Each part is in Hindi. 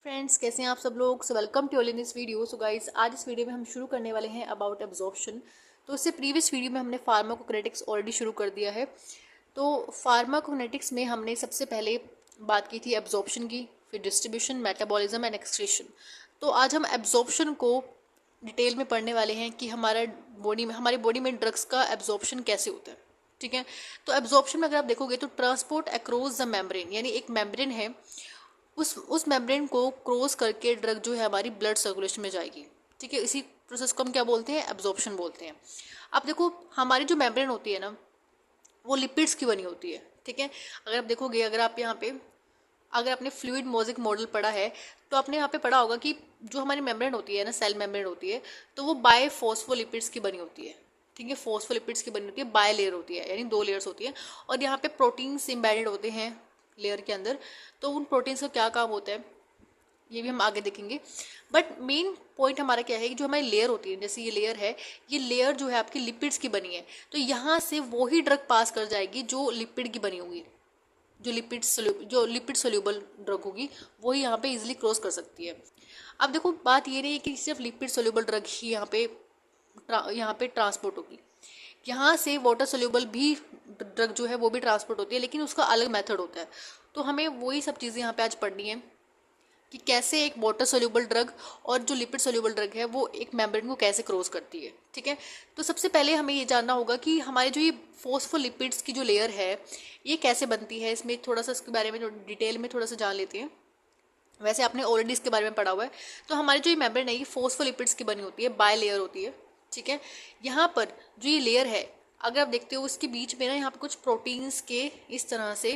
फ्रेंड्स, कैसे हैं आप सब लोग। So welcome to all in this video. So guys, आज इस वीडियो में हम शुरू करने वाले हैं अबाउट एब्जॉर्प्शन। तो इससे प्रीवियस वीडियो में हमने फार्माकोकिनेटिक्स ऑलरेडी शुरू कर दिया है। तो फार्माकोकिनेटिक्स में हमने सबसे पहले बात की थी एब्जॉर्प्शन की, फिर डिस्ट्रीब्यूशन, मेटाबॉलिज्म एंड एक्सक्रीशन। तो आज हम एब्जॉर्प्शन को डिटेल में पढ़ने वाले हैं कि हमारी बॉडी में ड्रग्स का एब्जॉर्प्शन कैसे होता है। ठीक है, तो एब्जॉर्प्शन में अगर आप देखोगे तो ट्रांसपोर्ट अक्रॉस द मेम्ब्रेन, यानी एक मेम्ब्रेन है, उस मेम्ब्रेन को क्रॉस करके ड्रग जो है हमारी ब्लड सर्कुलेशन में जाएगी। ठीक है, इसी प्रोसेस को हम क्या बोलते हैं, एब्जॉर्प्शन बोलते हैं। अब देखो, हमारी जो मेम्ब्रेन होती है ना, वो लिपिड्स की बनी होती है। ठीक है, अगर आप देखोगे, अगर आपने फ्लूइड मोज़ेक मॉडल पढ़ा है तो आपने यहाँ पे पढ़ा होगा कि जो हमारी मेम्ब्रेन होती है ना, सेल मेम्ब्रेन होती है, तो वो बाय फॉस्फोलिपिड्स की बनी होती है। ठीक है, फॉस्फोलिपिड्स की बनी होती है, बाय लेयर होती है, यानी 2 लेयर्स होती है। और यहाँ पे प्रोटीन्स एम्बेडेड होते हैं लेयर के अंदर। तो उन प्रोटीन्स का क्या काम होता है ये भी हम आगे देखेंगे। बट मेन पॉइंट हमारा क्या है कि जो हमारी लेयर होती है, जैसे ये लेयर है, ये लेयर जो है आपकी लिपिड्स की बनी है। तो यहाँ से वही ड्रग पास कर जाएगी जो लिपिड की बनी होगी, जो लिपिड सोल्यूबल ड्रग होगी, वही यहाँ पे इजीली क्रॉस कर सकती है। अब देखो, बात ये नहीं है कि सिर्फ लिपिड सोल्यूबल ड्रग ही यहाँ पे ट्रांसपोर्ट होगी। यहाँ से वाटर सोल्यूबल भी ड्रग जो है वो भी ट्रांसपोर्ट होती है, लेकिन उसका अलग मेथड होता है। तो हमें वही सब चीज़ें यहाँ पे आज पढ़नी है कि कैसे एक वाटर सोल्यूबल ड्रग और जो लिपिड सोल्यूबल ड्रग है वो एक मेम्ब्रेन को कैसे क्रॉस करती है। ठीक है, तो सबसे पहले हमें ये जानना होगा कि हमारे जो ये फॉस्फोलिपिड्स की जो लेयर है ये कैसे बनती है। इसमें थोड़ा सा इसके बारे में डिटेल में थोड़ा सा जान लेते हैं। वैसे आपने ऑलरेडी इसके बारे में पढ़ा हुआ है। तो हमारी जो ये मेम्ब्रेन है ये फॉस्फोलिपिड्स की बनी होती है, बाय लेयर होती है। ठीक है, यहाँ पर जो ये लेयर है, अगर आप देखते हो इसके बीच में ना, यहाँ पे कुछ प्रोटीन्स के इस तरह से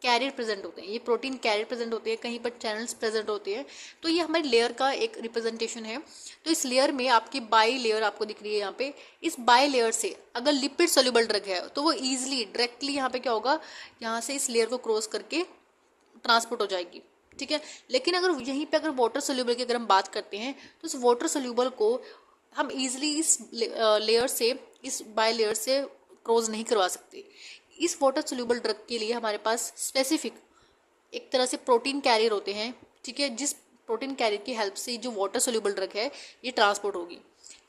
कैरियर प्रेजेंट होते हैं। ये प्रोटीन कैरियर प्रेजेंट होते हैं, कहीं पर चैनल्स प्रेजेंट होते हैं। तो ये हमारी लेयर का एक रिप्रेजेंटेशन है। तो इस लेयर में आपकी बाई लेयर आपको दिख रही है यहाँ पे। इस बाई लेयर से अगर लिपिड सोल्यूबल ड्रग है तो वो ईजिली डायरेक्टली यहाँ पे क्या होगा, यहाँ से इस लेयर को क्रॉस करके ट्रांसपोर्ट हो जाएगी। ठीक है, लेकिन अगर यहीं पे अगर वाटर सोल्यूबल की अगर हम बात करते हैं तो इस वाटर सोल्यूबल को हम इजीली इस लेयर से, इस बाय लेयर से क्रॉस नहीं करवा सकते। इस वाटर सोल्यूबल ड्रग के लिए हमारे पास स्पेसिफिक एक तरह से प्रोटीन कैरियर होते हैं। ठीक है, जिस प्रोटीन कैरियर की हेल्प से जो वाटर सोल्यूबल ड्रग है ये ट्रांसपोर्ट होगी।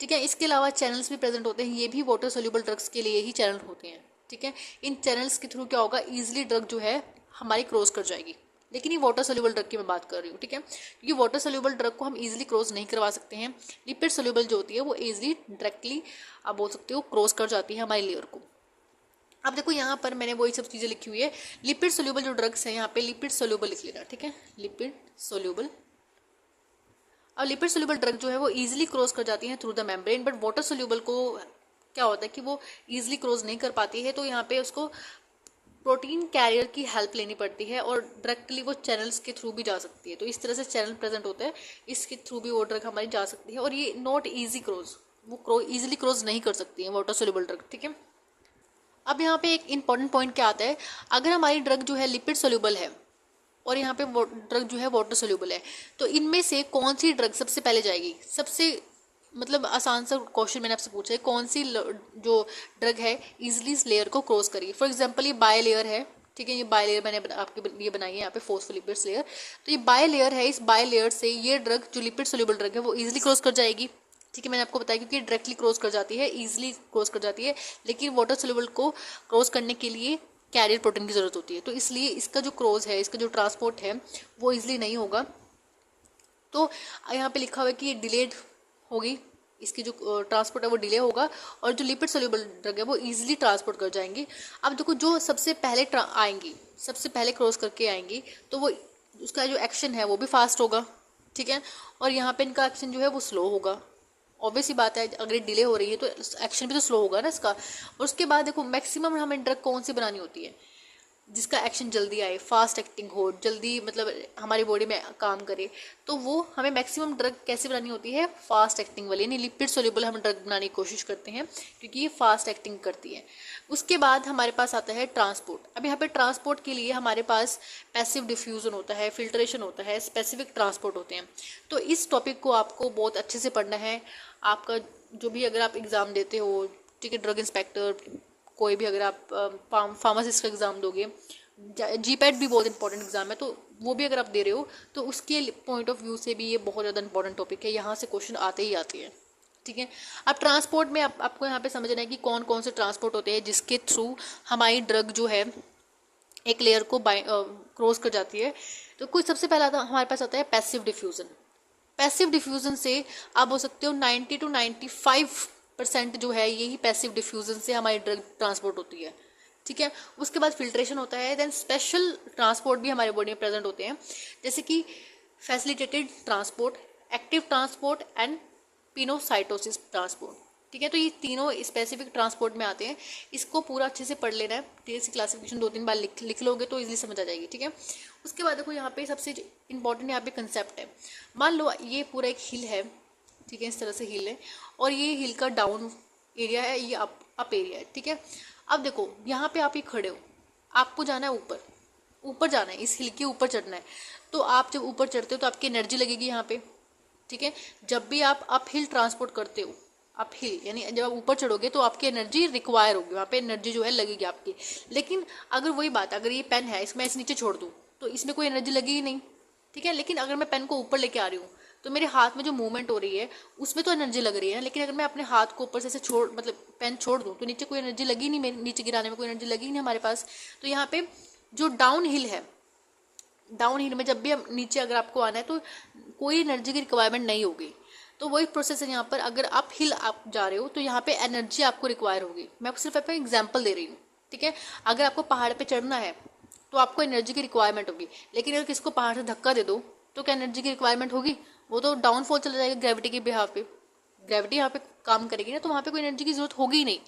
ठीक है, इसके अलावा चैनल्स भी प्रेजेंट होते हैं, ये भी वाटर सोल्यूबल ड्रग्स के लिए ही चैनल होते हैं। ठीक है, इन चैनल्स के थ्रू क्या होगा, ईजिली ड्रग जो है हमारी क्रॉस कर जाएगी। लेकिन ये वाटर सोल्यूबल ड्रग की मैं बात कर रही हूँ। ठीक है, क्योंकि वाटर सोल्यूबल ड्रग को हम इजीली क्रॉस नहीं करवा सकते हैं। लिपिड सोल्यूबल जो होती है वो इजीली डायरेक्टली आप बोल सकते हो क्रॉस कर जाती है हमारी लेयर को। अब देखो, यहाँ पर मैंने वही सब चीज़ें लिखी हुई है। लिपिड सोल्यूबल जो ड्रग्स हैं, यहाँ पे लिपिड सोल्यूबल लिख लेना। ठीक है, लिपिड सोल्यूबल। अब लिपिड सोल्यूबल ड्रग जो है वो इजीली क्रॉस कर जाती है through the membrane. But water soluble को क्या होता है कि वो इजीली क्रॉस नहीं कर पाती है। तो यहाँ पे उसको प्रोटीन कैरियर की हेल्प लेनी पड़ती है और डायरेक्टली वो चैनल्स के थ्रू भी जा सकती है। तो इस तरह से चैनल प्रेजेंट होता है, इसके थ्रू भी वो ड्रग हमारी जा सकती है। और ये नॉट ईजी क्रॉस, वो इजीली क्रॉस नहीं कर सकती है वाटर सोल्यूबल ड्रग। ठीक है, अब यहाँ पे एक इंपॉर्टेंट पॉइंट क्या आता है, अगर हमारी ड्रग जो है लिपिड सोल्यूबल है और यहाँ पे ड्रग जो है वाटर सोल्यूबल है, तो इनमें से कौन सी ड्रग सबसे पहले जाएगी। सबसे मतलब आसान सा क्वेश्चन मैंने आपसे पूछा है, कौन सी जो ड्रग है इजिली इस लेयर को क्रॉस करेगी। फॉर एग्जाम्पल ये बाय लेयर है। ठीक है, ये बाय लेयर मैंने आपके लिए बनाई है यहाँ पे, फॉस्फोलिपिड्स लेयर। तो ये बाय लेयर है, इस बाय लेयर से ये ड्रग जो लिपिड सोल्यूबल ड्रग है वो इजिली क्रॉस कर जाएगी। ठीक है, मैंने आपको बताया क्योंकि डायरेक्टली क्रॉस कर जाती है, इजीली क्रॉस कर जाती है। लेकिन वाटर सोल्यूबल को क्रॉस करने के लिए कैरियर प्रोटीन की जरूरत होती है। तो इसलिए इसका जो क्रॉस है, इसका जो ट्रांसपोर्ट है वो इजीली नहीं होगा। तो यहाँ पे लिखा हुआ है कि ये डिलेड होगी, इसकी जो ट्रांसपोर्ट है वो डिले होगा, और जो लिपिड सोल्यूबल ड्रग है वो इजीली ट्रांसपोर्ट कर जाएंगी। अब देखो, जो सबसे पहले आएंगी, सबसे पहले क्रॉस करके आएंगी, तो वो उसका जो एक्शन है वो भी फास्ट होगा। ठीक है, और यहाँ पे इनका एक्शन जो है वो स्लो होगा। ऑब्वियस ही बात है, अगर डिले हो रही है तो एक्शन भी तो स्लो होगा ना इसका। और उसके बाद देखो, मैक्सिमम हमें ड्रग कौन सी बनानी होती है जिसका एक्शन जल्दी आए, फास्ट एक्टिंग हो, जल्दी मतलब हमारी बॉडी में काम करे। तो वो हमें मैक्सिमम ड्रग कैसे बनानी होती है, फास्ट एक्टिंग वाली, यानी लिपिड सोल्यूबल हम ड्रग बनाने की कोशिश करते हैं क्योंकि ये फास्ट एक्टिंग करती है। उसके बाद हमारे पास आता है ट्रांसपोर्ट। अब यहाँ पे ट्रांसपोर्ट के लिए हमारे पास पैसिव डिफ्यूजन होता है, फिल्ट्रेशन होता है, स्पेसिफिक ट्रांसपोर्ट होते हैं। तो इस टॉपिक को आपको बहुत अच्छे से पढ़ना है। आपका जो भी अगर आप एग्ज़ाम देते हो, ठीक है, ड्रग इंस्पेक्टर, कोई भी अगर आप फार्मासिस्ट का एग्ज़ाम दोगे, जीपैट भी बहुत इंपॉर्टेंट एग्जाम है, तो वो भी अगर आप दे रहे हो तो उसके पॉइंट ऑफ व्यू से भी ये बहुत ज़्यादा इंपॉर्टेंट टॉपिक है, यहाँ से क्वेश्चन आते ही आते हैं। ठीक है, अब ट्रांसपोर्ट में आपको यहाँ पे समझना है कि कौन कौन से ट्रांसपोर्ट होते हैं जिसके थ्रू हमारी ड्रग जो है एक लेयर को क्रॉस कर जाती है। तो कुछ सबसे पहला था हमारे पास आता है पैसिव डिफ्यूजन। पैसिव डिफ्यूजन से आप हो सकते हो 90 to 95% जो है यही पैसिव डिफ्यूजन से हमारी ड्रग ट्रांसपोर्ट होती है। ठीक है, उसके बाद फिल्ट्रेशन होता है, देन स्पेशल ट्रांसपोर्ट भी हमारे बॉडी में प्रेजेंट होते हैं, जैसे कि facilitated transport, active transport and pinocytosis transport. ठीक है, तो ये तीनों स्पेसिफिक ट्रांसपोर्ट में आते हैं। इसको पूरा अच्छे से पढ़ लेना है, टीएससी क्लासिफिकेशन 2-3 बार लिख लोगे तो इजीली समझ आ जाएगी। ठीक है, उसके बाद देखो यहाँ पे सबसे इंपॉर्टेंट यहाँ पे कंसेप्ट है। मान लो ये पूरा एक हिल है, ठीक है, इस तरह से हिल है, और ये हिल का डाउन एरिया है, ये अप एरिया है। ठीक है, अब देखो यहाँ पे आप ये खड़े हो, आपको जाना है ऊपर, ऊपर जाना है, इस हिल के ऊपर चढ़ना है। तो आप जब ऊपर चढ़ते हो तो आपकी एनर्जी लगेगी यहाँ पे। ठीक है, जब भी आप अप हिल ट्रांसपोर्ट करते हो, अप हिल यानी जब आप ऊपर चढ़ोगे तो आपकी एनर्जी रिक्वायर होगी, वहाँ पे एनर्जी जो है लगेगी आपकी। लेकिन अगर वही बात, अगर ये पेन है इसमें ऐसे नीचे छोड़ दूँ तो इसमें कोई एनर्जी लगेगी नहीं। ठीक है, लेकिन अगर मैं पेन को ऊपर लेके आ रही हूँ तो मेरे हाथ में जो मूवमेंट हो रही है उसमें तो एनर्जी लग रही है, लेकिन अगर मैं अपने हाथ को ऊपर से ऐसे छोड़ मतलब पेन छोड़ दूँ तो नीचे कोई एनर्जी लगी नहीं, मेरे नीचे गिराने में कोई एनर्जी लगी नहीं हमारे पास। तो यहाँ पे जो डाउन हिल है, डाउन हिल में जब भी हम नीचे अगर आपको आना है तो कोई एनर्जी की रिक्वायरमेंट नहीं होगी। तो वही प्रोसेस है यहाँ पर, अगर आप हिल आप जा रहे हो तो यहाँ पे एनर्जी आपको रिक्वायर होगी। मैं आपको सिर्फ आपको एग्जांपल दे रही हूँ। ठीक है, अगर आपको पहाड़ पे चढ़ना है तो आपको एनर्जी की रिक्वायरमेंट होगी, लेकिन अगर किसको पहाड़ से धक्का दे दो तो क्या एनर्जी की रिक्वायरमेंट होगी? वो तो डाउनफॉल चला जाएगा ग्रेविटी के बिहाव पे, ग्रेविटी यहाँ पे काम करेगी ना, तो वहाँ पे कोई एनर्जी की जरूरत होगी ही नहीं।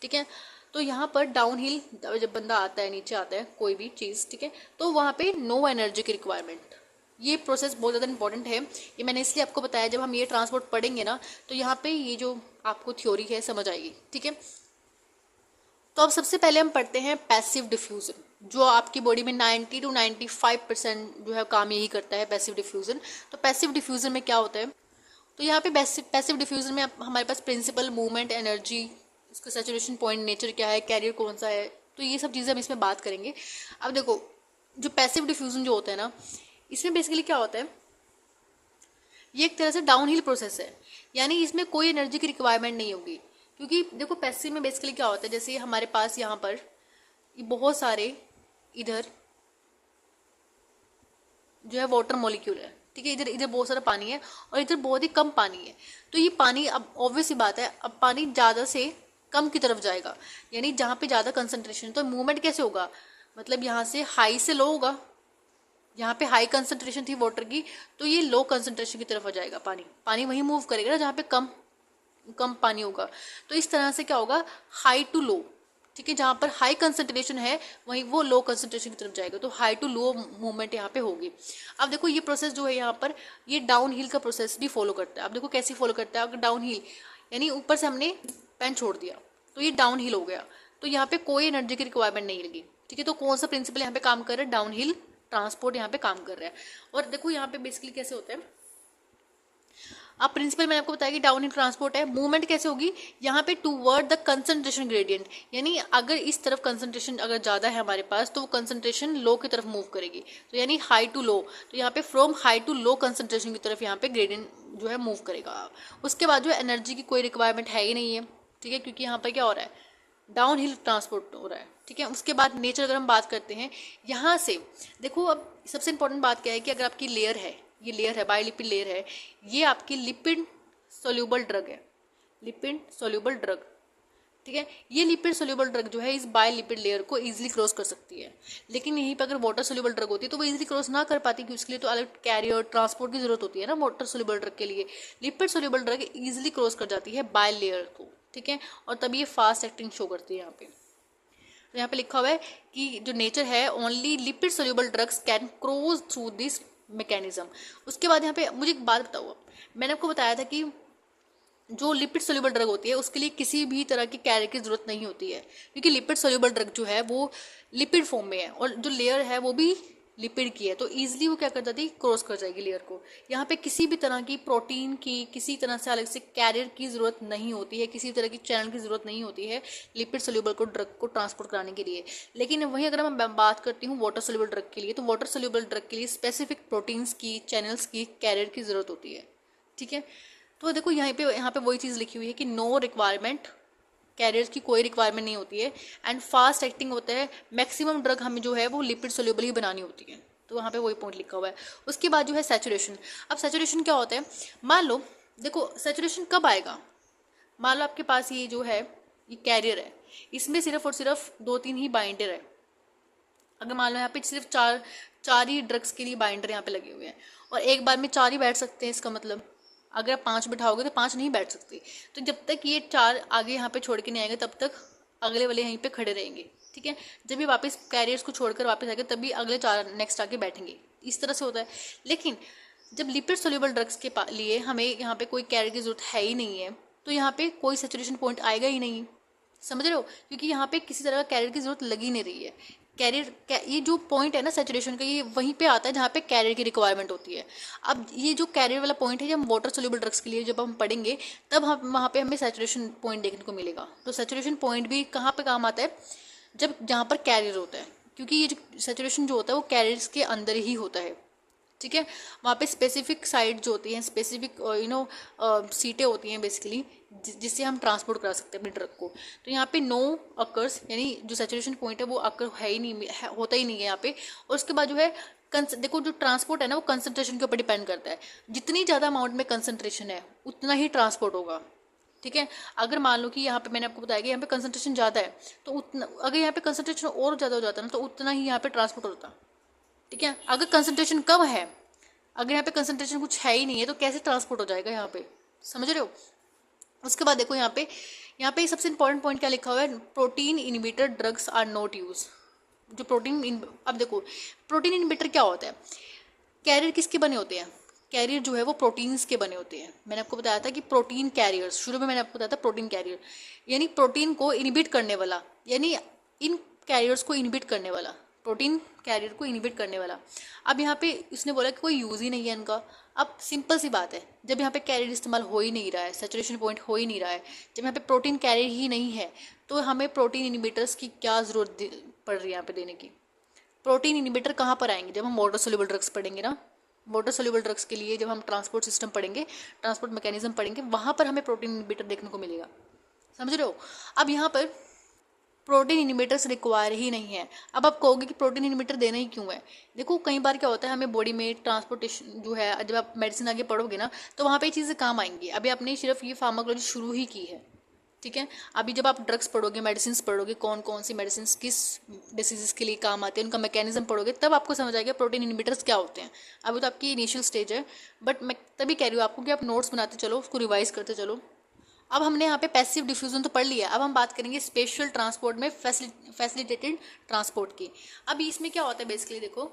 ठीक है, तो यहाँ पर डाउन हिल जब बंदा आता है, नीचे आता है कोई भी चीज़, ठीक है, तो वहाँ पे नो एनर्जी की रिक्वायरमेंट। ये प्रोसेस बहुत ज़्यादा इंपॉर्टेंट है, ये मैंने इसलिए आपको बताया, जब हम ये ट्रांसपोर्ट पढ़ेंगे ना तो यहाँ पे ये जो आपको थ्योरी है समझ आएगी। ठीक है, तो अब सबसे पहले हम पढ़ते हैं पैसिव डिफ्यूजन, जो आपकी बॉडी में 90 to 95% जो है काम यही करता है, पैसिव डिफ्यूजन। तो पैसिव डिफ्यूजन में क्या होता है, तो यहाँ पे पैसिव डिफ्यूजन में हमारे पास प्रिंसिपल, मूवमेंट, एनर्जी, इसका सैचुरेशन पॉइंट, नेचर क्या है, कैरियर कौन सा है, तो ये सब चीज़ें हम इसमें बात करेंगे। अब देखो जो पैसिव डिफ्यूजन जो होता है ना, इसमें बेसिकली क्या होता है, ये एक तरह से डाउन हिल प्रोसेस है, यानी इसमें कोई एनर्जी की रिक्वायरमेंट नहीं होगी। क्योंकि देखो पैसिव में बेसिकली क्या होता है, जैसे हमारे पास यहाँ पर ये बहुत सारे इधर जो है वाटर मॉलिक्यूल है। ठीक है, इधर इधर बहुत सारा पानी है और इधर बहुत ही कम पानी है। तो ये पानी, अब ऑब्वियस सी बात है, अब पानी ज़्यादा से कम की तरफ जाएगा, यानी जहाँ पे ज़्यादा कंसंट्रेशन, तो मूवमेंट कैसे होगा, मतलब यहाँ से हाई से लो होगा। यहाँ पे हाई कंसंट्रेशन थी वाटर की, तो ये लो कंसंट्रेशन की तरफ आ जाएगा पानी, पानी वहीं मूव करेगा ना जहाँ पे कम पानी होगा। तो इस तरह से क्या होगा, हाई टू लो। ठीक है, जहाँ पर हाई कंसंट्रेशन है वहीं वो लो कंसंट्रेशन की तरफ जाएगा, तो हाई टू लो मूवमेंट यहाँ पे होगी। अब देखो ये प्रोसेस जो है यहाँ पर, ये डाउन हिल का प्रोसेस भी फॉलो करता है। अब देखो कैसे फॉलो करता है, अगर डाउन हिल यानी ऊपर से हमने पेन छोड़ दिया तो ये डाउन हिल हो गया, तो यहाँ पे कोई एनर्जी की रिक्वायरमेंट नहीं लगी। ठीक है, तो कौन सा प्रिंसिपल यहाँ पे काम कर रहा है, डाउन हिल ट्रांसपोर्ट यहाँ पे काम कर रहा है। और देखो यहाँ पे बेसिकली कैसे होता है, अब प्रिंसिपल मैंने आपको बताया कि डाउन हिल ट्रांसपोर्ट है। मूवमेंट कैसे होगी, यहाँ पे टूवर्ड द कंसंट्रेशन ग्रेडियंट, यानी अगर इस तरफ कंसंट्रेशन अगर ज़्यादा है हमारे पास तो वो कंसंट्रेशन लो की तरफ मूव करेगी, तो यानी हाई टू लो, तो यहाँ पे from high to low concentration की तरफ यहाँ पे ग्रेडियंट जो है मूव करेगा। उसके बाद जो एनर्जी की कोई रिक्वायरमेंट है ही नहीं है। ठीक है, क्योंकि यहाँ पर क्या हो रहा है, डाउन हिल ट्रांसपोर्ट हो रहा है। ठीक है, उसके बाद नेचर अगर हम बात करते हैं यहाँ से, देखो अब सबसे इंपॉर्टेंट बात क्या है कि अगर आपकी लेयर है, ये लेयर है, बायोलिपिड लेयर है, ये आपकी लिपिड सोल्यूबल ड्रग है, लिपिड सोल्यूबल ड्रग। ठीक है, ये लिपिड सोल्यूबल ड्रग जो है इस बायोलिपिड लेयर को इजीली क्रॉस कर सकती है, लेकिन यहीं पर अगर वाटर सोल्यूबल ड्रग होती है तो वो इजीली क्रॉस ना कर पाती, क्योंकि उसके लिए तो अलग कैरियर ट्रांसपोर्ट की जरूरत होती है ना वाटर सोल्यूबल ड्रग के लिए। Lipid soluble drug easily cross कर जाती है बायो लेयर को। ठीक है, और तभी ये फास्ट एक्टिंग शो करती है यहाँ पे। तो यहाँ पे लिखा हुआ है कि जो नेचर है, only lipid soluble drugs can cross through this mechanism. उसके बाद यहाँ पे मुझे एक बात बताओ, मैंने आपको बताया था कि जो लिपिड सोल्यूबल ड्रग होती है उसके लिए किसी भी तरह की कैरियर की जरूरत नहीं होती है, क्योंकि लिपिड सोल्यूबल ड्रग जो है वो लिपिड फॉर्म में है और जो लेयर है वो भी लिपिड की है, तो ईजिली वो क्या कर जाती है, क्रॉस कर जाएगी लेयर को। यहाँ पे किसी भी तरह की प्रोटीन की, किसी तरह से अलग से कैरियर की जरूरत नहीं होती है, किसी तरह की चैनल की जरूरत नहीं होती है लिपिड सोल्यूबल को ड्रग को ट्रांसपोर्ट कराने के लिए। लेकिन वहीं अगर मैं बात करती हूँ वाटर सोल्यूबल ड्रग के लिए, तो वाटर सोल्यूबल ड्रग के लिए स्पेसिफिक प्रोटीन्स की, चैनल्स की, कैरियर की जरूरत होती है। ठीक है, तो देखो यहाँ पे वही चीज़ लिखी हुई है कि नो रिक्वायरमेंट, कैरियर्स की कोई रिक्वायरमेंट नहीं होती है, एंड फास्ट एक्टिंग होता है। मैक्सिमम ड्रग हमें जो है वो लिपिड सोल्यूबल ही बनानी होती है, तो वहाँ पे वही पॉइंट लिखा हुआ है। उसके बाद जो है सैचुरेशन। अब सैचुरेशन क्या होता है, मान लो देखो सैचुरेशन कब आएगा, मान लो आपके पास ये जो है ये कैरियर है, इसमें सिर्फ और सिर्फ 2-3 ही बाइंडर है। अगर मान लो यहाँ पे सिर्फ चार ही ड्रग्स के लिए बाइंडर यहाँ पे लगे हुए हैं, और एक बार में 4 ही बैठ सकते हैं, इसका मतलब अगर आप 5 बिठाओगे तो 5 नहीं बैठ सकते। तो जब तक ये 4 आगे यहाँ पे छोड़ के नहीं आएंगे तब तक अगले वाले यहीं पे खड़े रहेंगे। ठीक है, जब भी वापस कैरियर्स को छोड़कर वापस आएंगे तभी अगले 4 नेक्स्ट आके बैठेंगे, इस तरह से होता है। लेकिन जब लिपिड सोल्यूबल ड्रग्स के लिए हमें यहाँ पे कोई कैरियर की जरूरत है ही नहीं है, तो यहाँ पे कोई सैचुरेशन पॉइंट आएगा ही नहीं, समझ रहे हो, क्योंकि यहाँ पे किसी तरह का कैरियर की जरूरत लगी नहीं रही है। ये जो पॉइंट है ना सैचुरेशन का, ये वहीं पे आता है जहाँ पे कैरियर की रिक्वायरमेंट होती है। अब ये जो कैरियर वाला पॉइंट है, जब हम वाटर सोल्यूबल ड्रग्स के लिए जब हम पढ़ेंगे तब हम वहाँ पे हमें सैचुरेशन पॉइंट देखने को मिलेगा। तो सैचुरेशन पॉइंट भी कहाँ पे काम आता है, जब जहाँ पर कैरियर होता है, क्योंकि ये जो सैचुरेशन जो होता है वो कैरियर्स के अंदर ही होता है। ठीक है, वहाँ पे स्पेसिफिक साइट जो होती हैं, स्पेसिफिक सीटें होती हैं बेसिकली, जिससे हम ट्रांसपोर्ट करा सकते हैं अपने ड्रग को। तो यहाँ पे नो अकर्स, यानी जो सैचुरेशन पॉइंट है वो अकर है ही नहीं, होता ही नहीं है यहाँ पे। और उसके बाद जो है देखो जो ट्रांसपोर्ट है ना वो कंसंट्रेशन के ऊपर डिपेंड करता है। जितनी ज़्यादा अमाउंट में कंसंट्रेशन है उतना ही ट्रांसपोर्ट होगा। ठीक है, अगर मान लो कि यहाँ पे मैंने आपको बताया कि यहाँ पे कंसंट्रेशन ज़्यादा है, तो उतना, अगर यहाँ पे कंसंट्रेशन और ज़्यादा हो जाता है ना तो उतना ही यहाँ पे ट्रांसपोर्ट होता। ठीक है, अगर कंसंट्रेशन कम है, अगर यहाँ पे कंसंट्रेशन कुछ है ही नहीं है, तो कैसे ट्रांसपोर्ट हो जाएगा यहाँ पे, समझ रहे हो। उसके बाद देखो यहाँ पे सबसे इंपॉर्टेंट पॉइंट क्या लिखा हुआ है, protein inhibitor drugs are not use. जो अब देखो प्रोटीन इनहिबिटर क्या होता है, कैरियर किसके बने होते हैं, कैरियर जो है वो प्रोटीन्स के बने होते हैं। मैंने आपको बताया था कि प्रोटीन कैरियर्स, शुरू में मैंने आपको बताया था प्रोटीन कैरियर, यानी प्रोटीन को इनहिबिट करने वाला, यानी इन कैरियर्स को इनहिबिट करने वाला, प्रोटीन कैरियर को इनहिबिट करने वाला। अब यहाँ पे इसने बोला कि कोई यूज़ ही नहीं है इनका। अब सिंपल सी बात है, जब यहाँ पे कैरियर इस्तेमाल हो ही नहीं रहा है, सैचुरेशन पॉइंट हो ही नहीं रहा है, जब यहाँ पे प्रोटीन कैरियर ही नहीं है, तो हमें प्रोटीन इनहिबिटर्स की क्या ज़रूरत पड़ रही है यहाँ पे देने की। प्रोटीन इनहिबिटर कहाँ पर आएंगे, जब हम वाटर सोल्यूबल ड्रग्स पढ़ेंगे ना, वाटर सोल्यूबल ड्रग्स के लिए जब हम ट्रांसपोर्ट सिस्टम पढ़ेंगे, ट्रांसपोर्ट मैकेनिज्म पढ़ेंगे, वहाँ पर हमें प्रोटीन इनहिबिटर देखने को मिलेगा, समझ रहे हो। अब यहाँ पर प्रोटीन इनहिबिटर्स रिक्वायर ही नहीं है। अब आप कहोगे कि प्रोटीन इनहिबिटर देना ही क्यों है, देखो कई बार क्या होता है हमें बॉडी में ट्रांसपोर्टेशन जो है, जब आप मेडिसिन आगे पढ़ोगे ना तो वहाँ पे चीज़ें काम आएंगी। अभी आपने सिर्फ ये फार्माकोलॉजी शुरू ही की है। ठीक है, अभी जब आप ड्रग्स पढ़ोगे, मेडिसिन पढ़ोगे, कौन कौन सी मेडिसिन किस डिसीजेस के लिए काम आती है, उनका मैकेनिज्म पढ़ोगे, तब आपको समझ आएगा प्रोटीन इनहिबिटर्स क्या होते हैं। अभी तो आपकी इनिशियल स्टेज है, बट मैं तभी कह रही हूँ आपको कि आप नोट्स बनाते चलो, उसको रिवाइज करते चलो। अब हमने यहाँ पे पैसिव डिफ्यूजन तो पढ़ लिया, अब हम बात करेंगे स्पेशल ट्रांसपोर्ट में फैसिलिटेटेड ट्रांसपोर्ट की। अब इसमें क्या होता है बेसिकली, देखो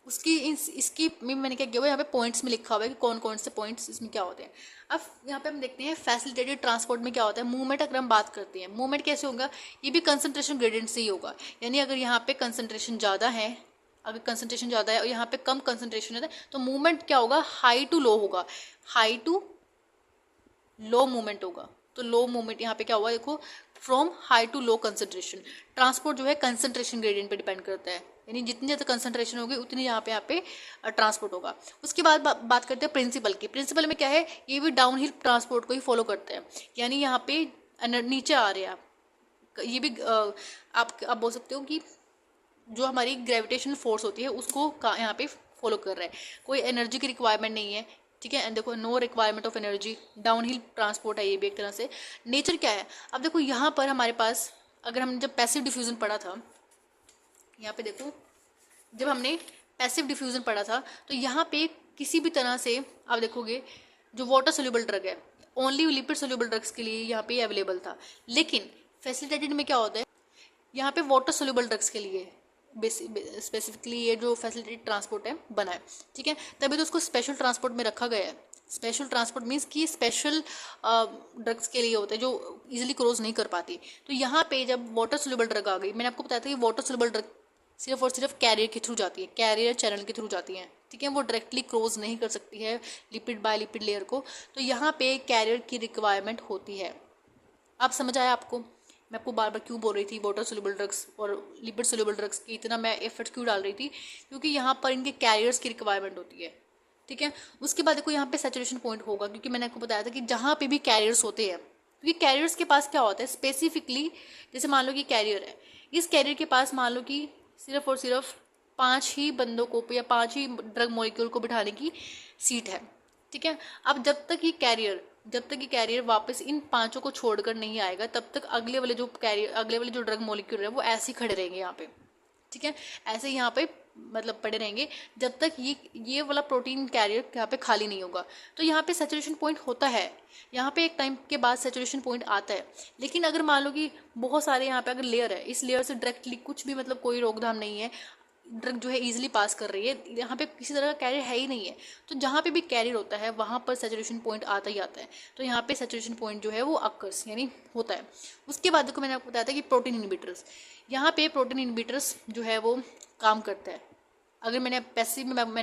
इसकी मैंने क्या किया हुआ है, यहाँ पे पॉइंट्स में लिखा हुआ है कि कौन कौन से पॉइंट्स इसमें क्या होते हैं। अब यहाँ पे हम देखते हैं फैसिलिटेटेड ट्रांसपोर्ट में क्या होता है। मूवमेंट अगर हम बात करते हैं, मूवमेंट कैसे होगा, ये भी कंसंट्रेशन ग्रेडियंट से ही होगा। यानी अगर यहाँ पे कंसंट्रेशन ज़्यादा है, अगर कंसंट्रेशन ज़्यादा है और यहाँ पे कम कंसंट्रेशन है, तो मूवमेंट क्या होगा, हाई टू लो होगा, हाई टू लो मूवमेंट होगा। तो लो मूवमेंट यहाँ पे क्या हुआ, देखो from high to low concentration. Transport जो है कंसंट्रेशन ग्रेडियंट पे डिपेंड करता है, यानी जितनी ज़्यादा कंसंट्रेशन होगी उतनी यहाँ पे ट्रांसपोर्ट होगा। उसके बाद बात करते हैं प्रिंसिपल की। प्रिंसिपल में क्या है, ये भी डाउन हिल ट्रांसपोर्ट को ही फॉलो करता है, यानी यहाँ पे नीचे आ रहे हैं ये भी आप बोल सकते हो कि जो हमारी ग्रेविटेशनल फोर्स होती है उसको यहाँ पे फॉलो कर रहा है, कोई एनर्जी की रिक्वायरमेंट नहीं है। ठीक है, एंड देखो no requirement of energy, downhill transport है ये भी एक तरह से। नेचर क्या है, अब देखो यहाँ पर हमारे पास, अगर हम जब पैसिव डिफ्यूजन पढ़ा था, यहाँ पे देखो जब हमने पैसिव डिफ्यूजन पढ़ा था तो यहाँ पे किसी भी तरह से आप देखोगे जो वाटर सोल्यूबल ड्रग है ओनली लिपिड सोल्यूबल ड्रग्स के लिए यहाँ पे अवेलेबल था। लेकिन फैसिलिटेटेड में क्या होता है, यहाँ पे वाटर सोल्यूबल ड्रग्स के लिए स्पेसिफिकली ये जो फैसिलिटेटेड ट्रांसपोर्ट है बना है। ठीक है, तभी तो उसको स्पेशल ट्रांसपोर्ट में रखा गया है। स्पेशल ट्रांसपोर्ट मीन्स कि स्पेशल ड्रग्स के लिए होता है जो इजीली क्रॉस नहीं कर पाती। तो यहाँ पे जब वाटर सोल्यूबल ड्रग आ गई, मैंने आपको बताया था कि वाटर सोल्यूबल ड्रग सिर्फ और सिर्फ कैरियर के थ्रू जाती है, कैरियर चैनल के थ्रू जाती हैं, ठीक है। वो डायरेक्टली क्रॉस नहीं कर सकती है लिपिड बाय लिपिड लेयर को। तो यहाँ पे कैरियर की रिक्वायरमेंट होती है। आप समझ आया आपको मैं आपको बार बार क्यों बोल रही थी वाटर सोल्यूबल ड्रग्स और लिपिड सोल्यूबल ड्रग्स की इतना मैं एफर्ट क्यों डाल रही थी? क्योंकि यहाँ पर इनके कैरियर्स की रिक्वायरमेंट होती है, ठीक है। उसके बाद देखो यहाँ पे सैचुरेशन पॉइंट होगा, क्योंकि मैंने आपको बताया था कि जहाँ पे भी कैरियर्स होते हैं, क्योंकि कैरियर्स के पास क्या होता है स्पेसिफिकली, जैसे मान लो कि कैरियर है, इस कैरियर के पास मान लो कि सिर्फ और सिर्फ 5 ही बंदों को या 5 ही ड्रग मॉलिक्यूल को बिठाने की सीट है, ठीक है। अब जब तक ये कैरियर वापस इन 5 को छोड़कर नहीं आएगा, तब तक अगले वाले जो ड्रग मॉलिक्यूल है वो ऐसे ही खड़े रहेंगे यहाँ पे, ठीक है। ऐसे ही यहाँ पे मतलब पड़े रहेंगे जब तक ये वाला प्रोटीन कैरियर यहाँ पे खाली नहीं होगा। तो यहाँ पे सैचुरेशन पॉइंट होता है, यहाँ पे एक टाइम के बाद सैचुरेशन पॉइंट आता है। लेकिन अगर मान लो कि बहुत सारे यहाँ पे अगर लेयर है, इस लेयर से डायरेक्टली कुछ भी मतलब कोई रोकथाम नहीं है, ड्रग जो है इजीली पास कर रही है, यहाँ पे किसी तरह का कैरियर है ही नहीं है, तो जहाँ पे भी कैरियर होता है वहाँ पर सैचुरेशन पॉइंट आता ही आता है। तो यहाँ पे सैचुरेशन पॉइंट जो है वो अकर्स यानी होता है। उसके बाद देखो मैंने आपको बताया था कि प्रोटीन इनहिबिटर्स, यहाँ पे प्रोटीन इनहिबिटर्स जो है वो काम करता है। अगर मैंने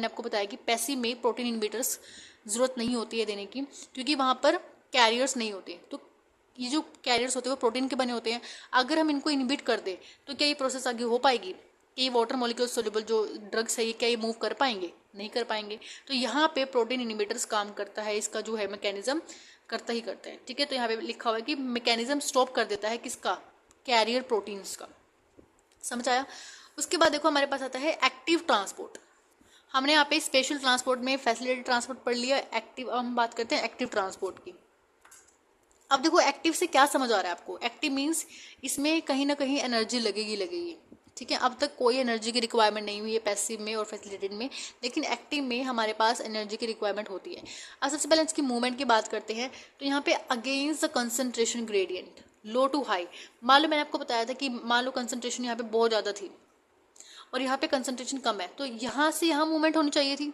आपको बताया कि पैसिव में प्रोटीन इनहिबिटर्स ज़रूरत नहीं होती है देने की, क्योंकि वहाँ पर कैरियर्स नहीं होते। तो ये जो कैरियर्स होते हैं वो प्रोटीन के बने होते हैं। अगर हम इनको इनहिबिट कर दें तो क्या ये प्रोसेस आगे हो पाएगी कि वाटर मॉलिक्यूल सोल्यूबल जो ड्रग्स है ये क्या ये मूव कर पाएंगे? नहीं कर पाएंगे। तो यहाँ पे प्रोटीन इनहिबिटर्स काम करता है, इसका जो है मैकेनिज्म करता ही करता है, ठीक है। तो यहाँ पे लिखा हुआ है कि मैकेनिज्म स्टॉप कर देता है किसका? कैरियर प्रोटीन्स का। समझ आया? उसके बाद देखो हमारे पास आता है एक्टिव ट्रांसपोर्ट। हमने यहाँ पे स्पेशल ट्रांसपोर्ट में फैसिलिटेटेड ट्रांसपोर्ट पढ़ लिया, एक्टिव हम बात करते हैं एक्टिव ट्रांसपोर्ट की। अब देखो एक्टिव से क्या समझ आ रहा है आपको? एक्टिव मीन्स इसमें कहीं ना कहीं एनर्जी लगेगी, ठीक है। अब तक कोई एनर्जी की रिक्वायरमेंट नहीं हुई है पैसिव में और फैसिलिटेटेड में, लेकिन एक्टिव में हमारे पास एनर्जी की रिक्वायरमेंट होती है। अब सबसे पहले इसकी मूवमेंट की बात करते हैं। तो यहाँ पे against the concentration gradient low to high, मान लो मैंने आपको बताया था कि मान लो कंसंट्रेशन यहाँ पे बहुत ज़्यादा थी और यहाँ पे कंसंट्रेशन कम है, तो यहाँ से यहाँ मूवमेंट होनी चाहिए थी।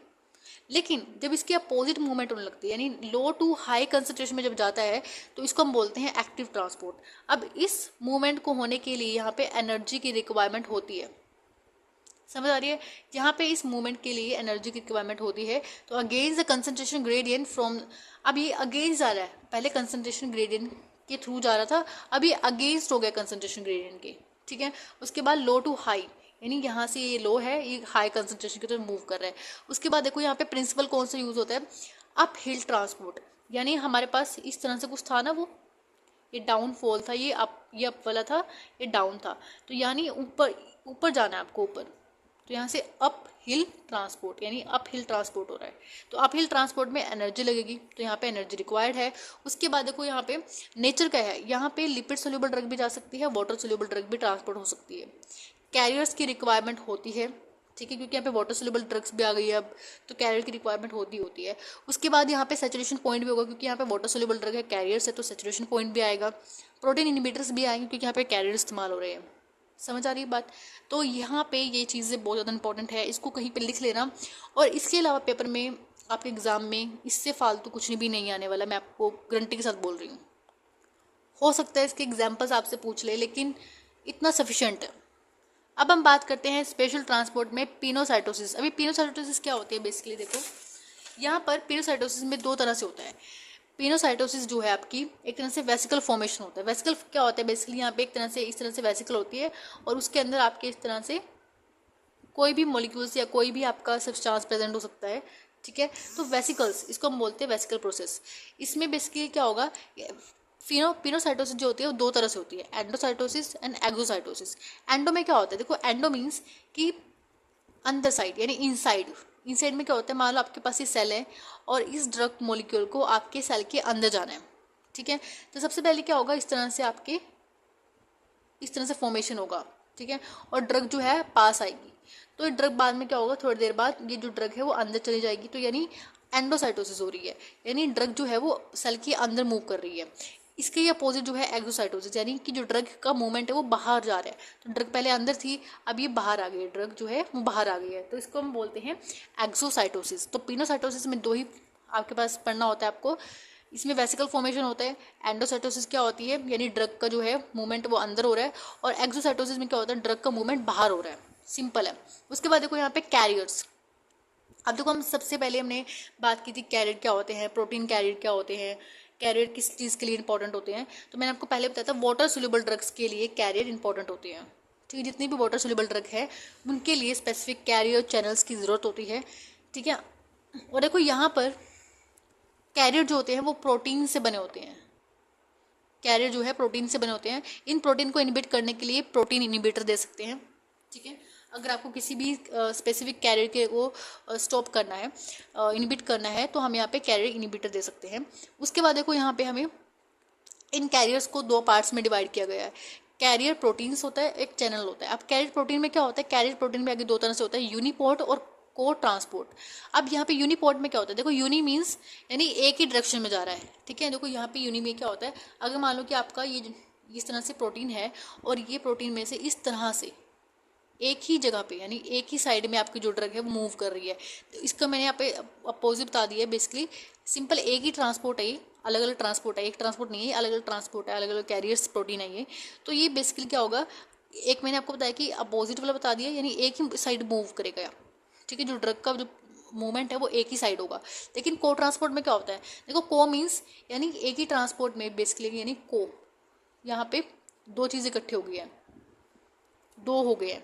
लेकिन जब इसकी अपोजिट मूवमेंट होने लगती है, यानी लो टू हाई कंसंट्रेशन में जब जाता है, तो इसको हम बोलते हैं एक्टिव ट्रांसपोर्ट। अब इस मूवमेंट को होने के लिए यहाँ पे एनर्जी की रिक्वायरमेंट होती है। समझ आ रही है? यहाँ पे इस मूवमेंट के लिए एनर्जी की रिक्वायरमेंट होती है। तो against the concentration gradient from, अब ये अगेंस्ट जा रहा है, पहले कंसंट्रेशन ग्रेडियंट के थ्रू जा रहा था, अब ये अगेंस्ट हो गया कंसंट्रेशन ग्रेडियंट के, ठीक है। उसके बाद लो टू हाई, यानी यहाँ से ये लो है, ये हाई कंसंट्रेशन की तरफ मूव कर रहा है। उसके बाद देखो यहाँ पे प्रिंसिपल कौन सा यूज होता है? अप हिल ट्रांसपोर्ट, यानी हमारे पास इस तरह से कुछ था ना, वो ये डाउनफॉल था, ये अप वाला था, ये डाउन था, तो यानी ऊपर जाना है आपको ऊपर। तो यहाँ से अप हिल ट्रांसपोर्ट, यानी अप हिल ट्रांसपोर्ट हो रहा है। तो अप हिल ट्रांसपोर्ट में एनर्जी लगेगी, तो यहाँ पे एनर्जी रिक्वायर्ड है। उसके बाद देखो यहाँ पे नेचर क्या है, यहाँ पे लिपिड सोल्यूबल ड्रग भी जा सकती है, वाटर सोल्यूबल ड्रग भी ट्रांसपोर्ट हो सकती है। कैरियर्स की रिक्वायरमेंट होती है, ठीक है, क्योंकि यहाँ पे वाटर सोल्यूबल ड्रग्स भी आ गई है अब, तो कैरियर की रिक्वायरमेंट होती है। उसके बाद यहाँ पे सैचुरेशन पॉइंट भी होगा, क्योंकि यहाँ पे वाटर सोल्यूबल ड्रग है, कैरियर्स है, तो सैचुरेशन पॉइंट भी आएगा। प्रोटीन इनहिबिटर्स भी आएंगे, क्योंकि यहाँ पे कैरियर इस्तेमाल हो रहे हैं। समझ आ रही है बात? तो यहाँ पे ये चीज़ें बहुत ज़्यादा इंपॉर्टेंट है, इसको कहीं पे लिख लेना। और इसके अलावा पेपर में आपके एग्ज़ाम में इससे फालतू कुछ भी नहीं आने वाला, मैं आपको गारंटी के साथ बोल रही हूँ। हो सकता है इसके एग्जाम्पल्स आपसे पूछ ले, लेकिन इतना सफिशेंट है। अब हम बात करते हैं स्पेशल ट्रांसपोर्ट में पिनोसाइटोसिस। अभी पिनोसाइटोसिस क्या होती है बेसिकली? देखो यहाँ पर पिनोसाइटोसिस में 2 तरह से होता है। पिनोसाइटोसिस जो है आपकी एक तरह से वेसिकल फॉर्मेशन होता है। वेसिकल क्या होता है बेसिकली? यहाँ पे एक तरह से इस तरह से वेसिकल होती है और उसके अंदर आपके इस तरह से कोई भी मॉलिक्यूल्स या कोई भी आपका सब्सटेंस प्रेजेंट हो सकता है, ठीक है। तो वेसिकल्स, इसको हम बोलते हैं वेसिकल प्रोसेस। इसमें बेसिकली क्या होगा, पिनोसाइटोसिस जो होती है वो 2 तरह से होती है, एंडोसाइटोसिस एंड एक्सोसाइटोसिस। एंडो में क्या होता है? देखो एंडो मीन्स कि अंदर साइड, यानी इनसाइड में क्या होता है, मान लो आपके पास ये सेल है और इस ड्रग मॉलिक्यूल को आपके सेल के अंदर जाना है, ठीक है। तो सबसे पहले क्या होगा, इस तरह से फॉर्मेशन होगा, ठीक है, और ड्रग जो है पास आएगी। तो ये ड्रग बाद में क्या होगा, थोड़ी देर बाद ये जो ड्रग है वो अंदर चली जाएगी, तो यानी एंडोसाइटोसिस हो रही है, यानी ड्रग जो है वो सेल के अंदर मूव कर रही है। इसके ये अपोजिट जो है एक्सोसाइटोसिस, यानी कि जो ड्रग का मूवमेंट है वो बाहर जा रहा है। तो ड्रग पहले अंदर थी, अब ये बाहर आ गई है, ड्रग जो है वो बाहर आ गई है, तो इसको हम बोलते हैं एक्सोसाइटोसिस। तो पिनोसाइटोसिस में 2 ही आपके पास पढ़ना होता है आपको। इसमें वेसिकल फॉर्मेशन होता है। एंडोसाइटोसिस क्या होती है, यानी ड्रग का जो है मूवमेंट वो अंदर हो रहा है, और एक्सोसाइटोसिस में क्या होता है, ड्रग का मूवमेंट बाहर हो रहा है, सिंपल है। उसके बाद देखो यहाँ पे कैरियर्स। अब देखो हम सबसे पहले हमने बात की थी कैरियर क्या होते हैं, प्रोटीन कैरियर क्या होते हैं, कैरियर किस चीज़ के लिए इंपॉर्टेंट होते हैं। तो मैंने आपको पहले बताया था वाटर सोल्यूबल ड्रग्स के लिए कैरियर इंपॉर्टेंट होते हैं। ठीक है, जितनी भी वाटर सोल्यूबल ड्रग है उनके लिए स्पेसिफिक कैरियर चैनल्स की ज़रूरत होती है। ठीक है, और देखो यहाँ पर कैरियर जो होते हैं वो प्रोटीन से बने होते हैं। कैरियर जो है प्रोटीन से बने होते हैं। इन प्रोटीन को इनहिबिट करने के लिए प्रोटीन इनहिबिटर दे सकते हैं। ठीक है, अगर आपको किसी भी स्पेसिफिक कैरियर के को स्टॉप करना है, इनहिबिट करना है, तो हम यहाँ पे कैरियर इनहिबिटर दे सकते हैं। उसके बाद देखो यहाँ पे हमें इन कैरियर्स को दो पार्ट्स में डिवाइड किया गया है। कैरियर प्रोटीन्स होता है, एक चैनल होता है। अब कैरियर प्रोटीन में क्या होता है, कैरियर प्रोटीन में आगे दो तरह से होता है, यूनिपोर्ट और को ट्रांसपोर्ट। अब यहाँ पे यूनिपोर्ट में क्या होता है, देखो यूनि मीन्स यानी एक ही डायरेक्शन में जा रहा है। ठीक है, देखो यहाँ पे यूनि में क्या होता है, अगर मान लो कि आपका ये इस तरह से प्रोटीन है और ये प्रोटीन में से इस तरह से एक ही जगह पे यानी एक ही साइड में आपकी जो ड्रग है वो मूव कर रही है, तो इसका मैंने यहाँ पे अपोजिट बता दिया है। बेसिकली सिंपल एक ही ट्रांसपोर्ट है, ये अलग अलग ट्रांसपोर्ट है, एक ट्रांसपोर्ट नहीं है, अलग अलग ट्रांसपोर्ट है, अलग अलग कैरियर्स प्रोटीन है ये। तो ये बेसिकली क्या होगा, एक मैंने आपको बताया कि अपोजिट वाला बता दिया, यानी एक ही साइड मूव करेगा। ठीक है, जो ड्रग का जो मूवमेंट है वो एक ही साइड होगा। लेकिन को ट्रांसपोर्ट में क्या होता है, देखो को मीन्स यानी एक ही ट्रांसपोर्ट में बेसिकली यानी को, यहाँ पे दो चीज़ें इकट्ठी हो गई हैं, दो हो गए हैं।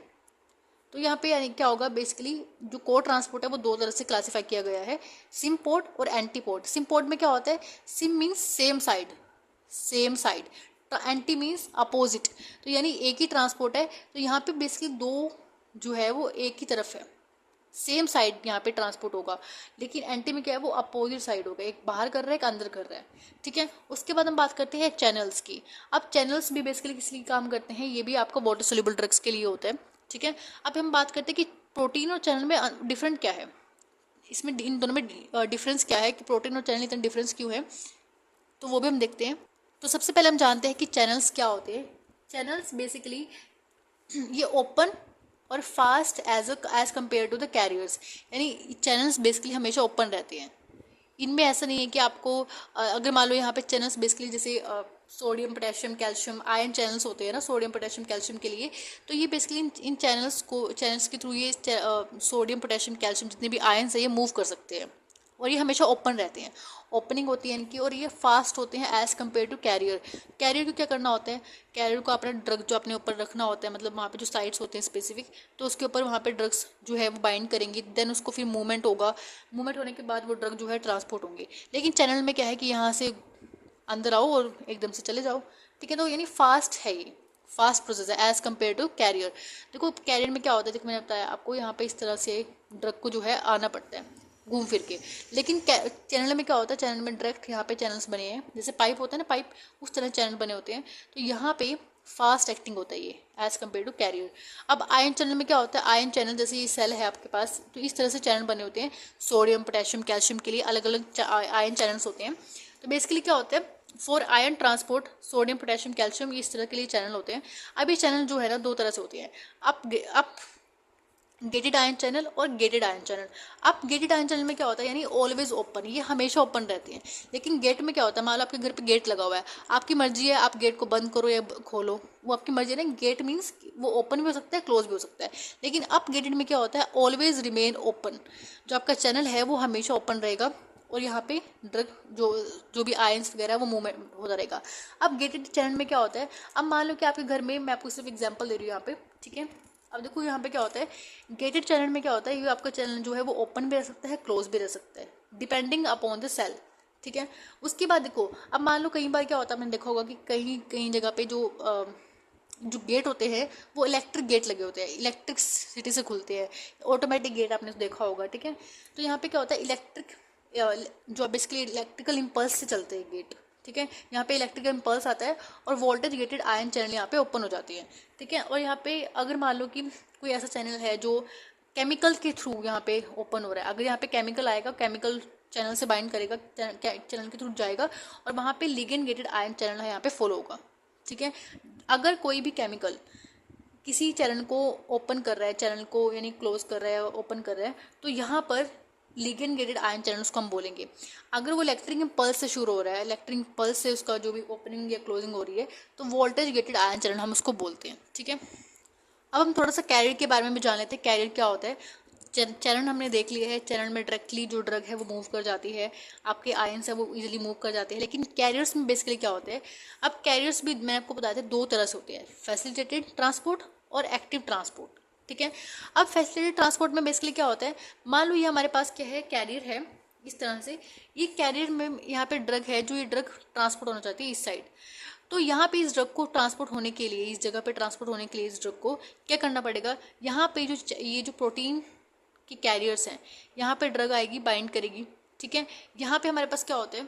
तो यहाँ पे यानी क्या होगा, बेसिकली जो को ट्रांसपोर्ट है वो दो तरह से क्लासीफाई किया गया है, सिम पोर्ट और एंटी पोर्ट। सिम पोर्ट में क्या होता है, SIM means same side, same side, anti means opposite. तो यानी एक ही ट्रांसपोर्ट है, तो यहाँ पे बेसिकली दो जो है वो एक ही तरफ है, सेम साइड यहाँ पे ट्रांसपोर्ट होगा। लेकिन एंटी में क्या है, वो अपोजिट साइड होगा, एक बाहर कर रहा है एक अंदर कर रहा है। ठीक है, उसके बाद हम बात करते हैं चैनल्स की। अब चैनल्स भी बेसिकली किस लिए काम करते हैं, ये भी आपका वाटर सोल्यूबल ड्रग्स के लिए होता है। ठीक है, अब हम बात करते हैं कि प्रोटीन और चैनल में डिफरेंट क्या है, इसमें इन दोनों में डिफरेंस क्या है, कि प्रोटीन और चैनल इतना डिफरेंस क्यों है, तो वो भी हम देखते हैं। तो सबसे पहले हम जानते हैं कि चैनल्स क्या होते हैं। चैनल्स बेसिकली ये ओपन और fast as compare to the carriers, यानी चैनल्स बेसिकली हमेशा ओपन रहते हैं। इनमें ऐसा नहीं है कि आपको अगर मान लो यहाँ पे चैनल्स बेसिकली जैसे sodium potassium calcium ion channels होते हैं ना, सोडियम पोटेशियम कैल्शियम के लिए, तो ये बेसिकली इन चैनल्स के थ्रू ये सोडियम पोटेशियम कैल्शियम जितने भी आयन्स है ये मूव कर सकते हैं, और ये हमेशा ओपन रहते हैं, ओपनिंग होती है इनकी, और ये फास्ट होते हैं as compare to carrier. Carrier को क्या करना होता है, कैरियर को अपना ड्रग जो अपने ऊपर रखना होता है, मतलब वहाँ पे जो साइट्स होते हैं स्पेसिफिक, तो उसके ऊपर वहाँ पे ड्रग्स जो है वो बाइंड करेंगी, देन उसको फिर मूवमेंट होगा, मूवमेंट होने के बाद वो ड्रग जो है ट्रांसपोर्ट होंगे। लेकिन चैनल में क्या है कि यहाँ से अंदर आओ और एकदम से चले जाओ। ठीक है, तो यानी फास्ट है, ये फास्ट प्रोसेस है एज़ कम्पेयर टू कैरियर। देखो कैरियर में क्या होता है, देखो मैंने बताया आपको, यहाँ पे इस तरह से ड्रग को जो है आना पड़ता है घूम फिर के। लेकिन चैनल में क्या होता है, चैनल में डायरेक्ट यहाँ पे चैनल्स बने हैं, जैसे पाइप होता है ना, पाइप उस तरह चैनल बने होते हैं, तो यहाँ पे फास्ट एक्टिंग होता है ये एज़ कम्पेयर टू कैरियर। अब आयन चैनल में क्या होता है, आयन चैनल जैसे ये सेल है आपके पास, तो इस तरह से चैनल बने होते हैं, सोडियम पोटेशियम कैल्शियम के लिए अलग अलग आयन चैनल्स होते हैं। तो बेसिकली क्या होता है, for ion transport sodium potassium calcium, इस तरह के लिए चैनल होते हैं। अब ये चैनल जो है ना दो तरह से होते हैं, अप गेटेड आयन चैनल और गेटेड आयन चैनल। अब गेटेड आयन चैनल में क्या होता है, यानी ऑलवेज ओपन, ये हमेशा ओपन रहते हैं। लेकिन गेट में क्या होता है, मान लो आपके घर पे गेट लगा हुआ है, आपकी मर्जी है आप गेट को बंद करो या खोलो, वो आपकी मर्जी है ना। गेट मीन्स वो ओपन भी हो सकता है क्लोज भी हो सकता है। लेकिन अब गेटेड में क्या होता है, ऑलवेज रिमेन ओपन, जो आपका चैनल है वो हमेशा ओपन रहेगा, और यहाँ पे ड्रग जो भी आयंस वगैरह वो मूवमेंट होता रहेगा। अब गेटेड चैनल में क्या होता है, अब मान लो कि आपके घर में, मैं आपको सिर्फ एग्जांपल दे रही हूँ यहाँ पे, ठीक है। अब देखो यहाँ पे क्या होता है, गेटेड चैनल में क्या होता है, ये आपका चैनल जो है वो ओपन भी रह सकता है क्लोज भी रह सकता है, डिपेंडिंग अपॉन द सेल। ठीक है, उसके बाद देखो, अब मान लो कई बार क्या होता है, आपने देखा होगा कि कहीं कहीं जगह पे जो गेट होते हैं वो इलेक्ट्रिक गेट लगे होते हैं, इलेक्ट्रिसिटी से खुलते हैं, ऑटोमेटिक गेट आपने देखा होगा। ठीक है, तो यहाँ पे क्या होता है, इलेक्ट्रिक जो बेसिकली इलेक्ट्रिकल इम्पल्स से चलते हैं गेट। ठीक है, यहाँ पे इलेक्ट्रिकल इम्पल्स आता है और वोल्टेज गेटेड आयन चैनल यहाँ पे ओपन हो जाती है। ठीक है, और यहाँ पे अगर मान लो कि कोई ऐसा चैनल है जो केमिकल के थ्रू यहाँ पे ओपन हो रहा है, अगर यहाँ पे केमिकल आएगा, केमिकल चैनल से बाइंड करेगा, चैनल के थ्रू जाएगा, और वहाँ पे लिगेंड गेटेड आयन चैनल है यहाँ पे फॉलो होगा। ठीक है, अगर कोई भी केमिकल किसी चैनल को ओपन कर रहा है, चैनल को यानी क्लोज कर रहा है, ओपन कर रहा है, तो यहाँ पर लिगेंड गेटेड आयन चैनल उसको हम बोलेंगे। अगर वो इलेक्ट्रिक इम्पल्स से शुरू हो रहा है, इलेक्ट्रिक इम्पल्स से उसका जो भी ओपनिंग या क्लोजिंग हो रही है, तो वोल्टेज गेटेड आयन चैनल हम उसको बोलते हैं। ठीक है, अब हम थोड़ा सा कैरियर के बारे में भी जान लेते हैं, कैरियर क्या होता है। चरण हमने देख लिया है, चरण में डायरेक्टली जो ड्रग है वो मूव कर जाती है, आपके आयंस है वो इजीली मूव कर जाते हैं। लेकिन कैरियर्स में बेसिकली क्या होता है, अब कैरियर्स भी मैंने आपको बताया था दो तरह से होते हैं, फैसिलिटेटेड ट्रांसपोर्ट और एक्टिव ट्रांसपोर्ट। ठीक है, अब फैसिलिटेटेड ट्रांसपोर्ट में बेसिकली क्या होता है, मान लो ये हमारे पास क्या है, कैरियर है इस तरह से, ये कैरियर में यहाँ पे ड्रग है, जो ये ड्रग ट्रांसपोर्ट होना चाहती है इस साइड। तो यहाँ पे इस ड्रग को ट्रांसपोर्ट होने के लिए, इस जगह पे ट्रांसपोर्ट होने के लिए इस ड्रग को क्या करना पड़ेगा, यहाँ पे ये जो प्रोटीन की कैरियर्स हैं, यहाँ पे ड्रग आएगी, बाइंड करेगी। ठीक है, यहाँ पे हमारे पास क्या होता है,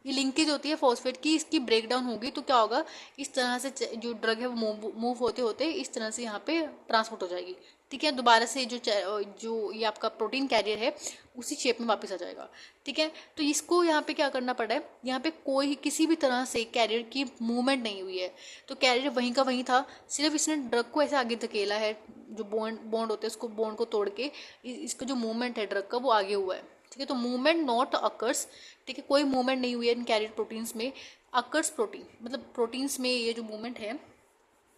ये लिंकेज होती है फॉस्फेट की, इसकी ब्रेकडाउन होगी तो क्या होगा, इस तरह से जो ड्रग है वो मूव होते होते इस तरह से यहाँ पे ट्रांसपोर्ट हो जाएगी। ठीक है, दोबारा से जो ये आपका प्रोटीन कैरियर है उसी शेप में वापस आ जाएगा। ठीक है, तो इसको यहाँ पे क्या करना पड़ा है, यहाँ पे कोई किसी भी तरह से कैरियर की मूवमेंट नहीं हुई है, तो कैरियर वहीं का वहीं था, सिर्फ इसने ड्रग को ऐसे आगे धकेला है, जो बॉन्ड होते हैं उसको, बॉन्ड को तोड़ के इसका जो मूवमेंट है ड्रग का वो आगे हुआ है। ठीक है, तो मूवमेंट नॉट अकर्स, ठीक है, कोई मूवमेंट नहीं हुई है इन कैरियर प्रोटीन्स में। अकर्स प्रोटीन मतलब प्रोटीन्स में ये जो मूवमेंट है